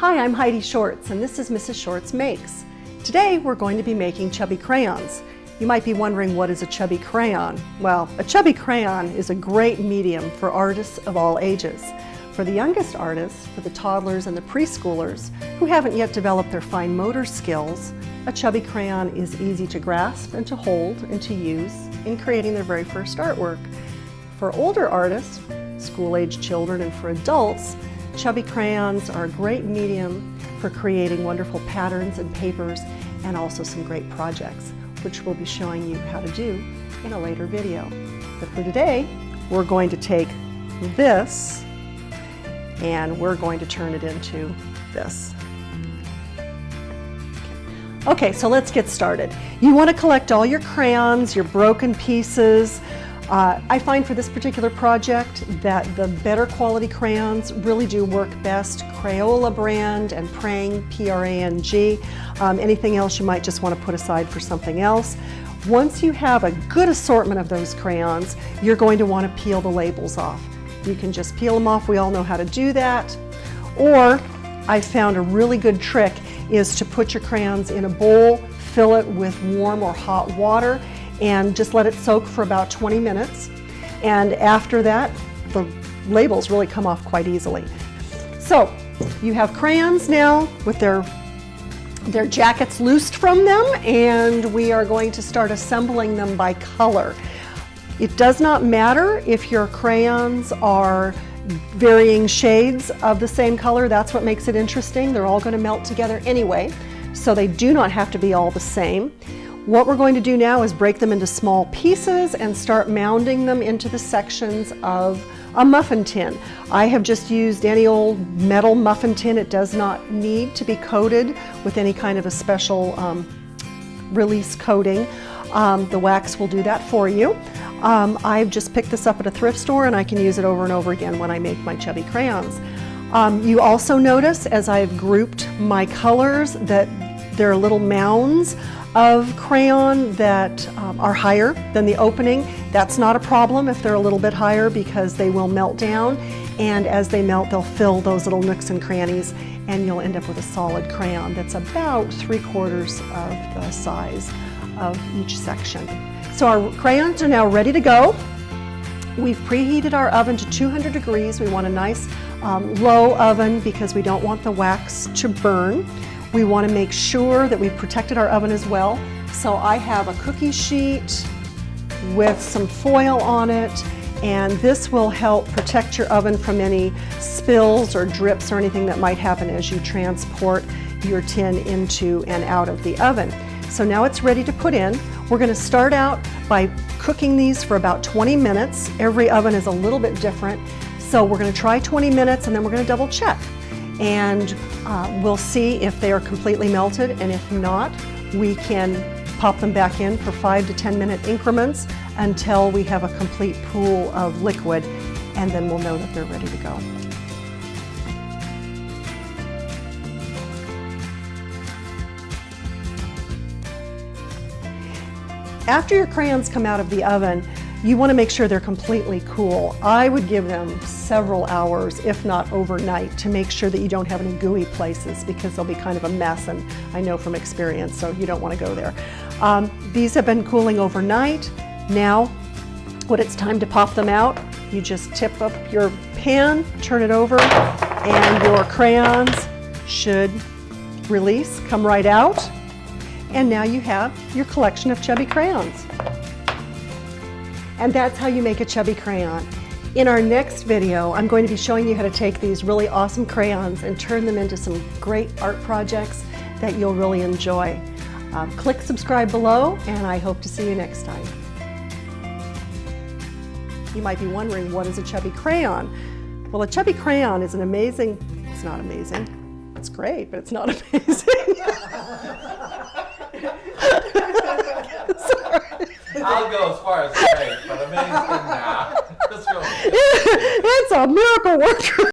Hi, I'm Heidi Shorts, and this is Mrs. Shorts Makes. Today we're going to be making chubby crayons. You might be wondering, what is a chubby crayon? Well, a chubby crayon is a great medium for artists of all ages. For the youngest artists, for the toddlers and the preschoolers who haven't yet developed their fine motor skills, a chubby crayon is easy to grasp and to hold and to use in creating their very first artwork. For older artists, school-age children, and for adults, chubby crayons are a great medium for creating wonderful patterns and papers and also some great projects, which we'll be showing you how to do in a later video. But for today, we're going to take this and we're going to turn it into this. Okay, so let's get started. You want to collect all your crayons, your broken pieces. I find for this particular project that the better quality crayons really do work best. Crayola brand and Prang, P-R-A-N-G. Anything else you might just want to put aside for something else. Once you have a good assortment of those crayons, you're going to want to peel the labels off. You can just peel them off. We all know how to do that. Or I found a really good trick is to put your crayons in a bowl, fill it with warm or hot water, and just let it soak for about 20 minutes. And after that, the labels really come off quite easily. So you have crayons now with their jackets loosed from them, and we are going to start assembling them by color. It does not matter if your crayons are varying shades of the same color. That's what makes it interesting. They're all going to melt together anyway, so they do not have to be all the same. What we're going to do now is break them into small pieces and start mounding them into the sections of a muffin tin. I have just used any old metal muffin tin. It does not need to be coated with any kind of a special release coating. The wax will do that for you. I've just picked this up at a thrift store and I can use it over and over again when I make my chubby crayons. You also notice as I've grouped my colors that there are little mounds of crayon that are higher than the opening. That's not a problem if they're a little bit higher because they will melt down, and as they melt they'll fill those little nooks and crannies and you'll end up with a solid crayon that's about 3/4 of the size of each section. So our crayons are now ready to go. We've preheated our oven to 200 degrees. We want a nice low oven because we don't want the wax to burn. We want to make sure that we've protected our oven as well. So I have a cookie sheet with some foil on it, and this will help protect your oven from any spills or drips or anything that might happen as you transport your tin into and out of the oven. So now it's ready to put in. We're going to start out by cooking these for about 20 minutes. Every oven is a little bit different. So we're going to try 20 minutes and then we're going to double check. And we'll see if they are completely melted, and if not, we can pop them back in for 5 to 10 minute increments until we have a complete pool of liquid, and then we'll know that they're ready to go. After your crayons come out of the oven, you want to make sure they're completely cool. I would give them several hours, if not overnight, to make sure that you don't have any gooey places because they'll be kind of a mess, and I know from experience, so you don't want to go there. These have been cooling overnight. Now, when it's time to pop them out, you just tip up your pan, turn it over, and your crayons should release, come right out. And now you have your collection of chubby crayons. And that's how you make a chubby crayon. In our next video, I'm going to be showing you how to take these really awesome crayons and turn them into some great art projects that you'll really enjoy. Click subscribe below, and I hope to see you next time. You might be wondering, what is a chubby crayon? Well, a chubby crayon is an amazing, it's not amazing, it's great, but it's not amazing. Sorry. I'll go as far as great, but amazing, nah. Let's go. It's a miracle worker.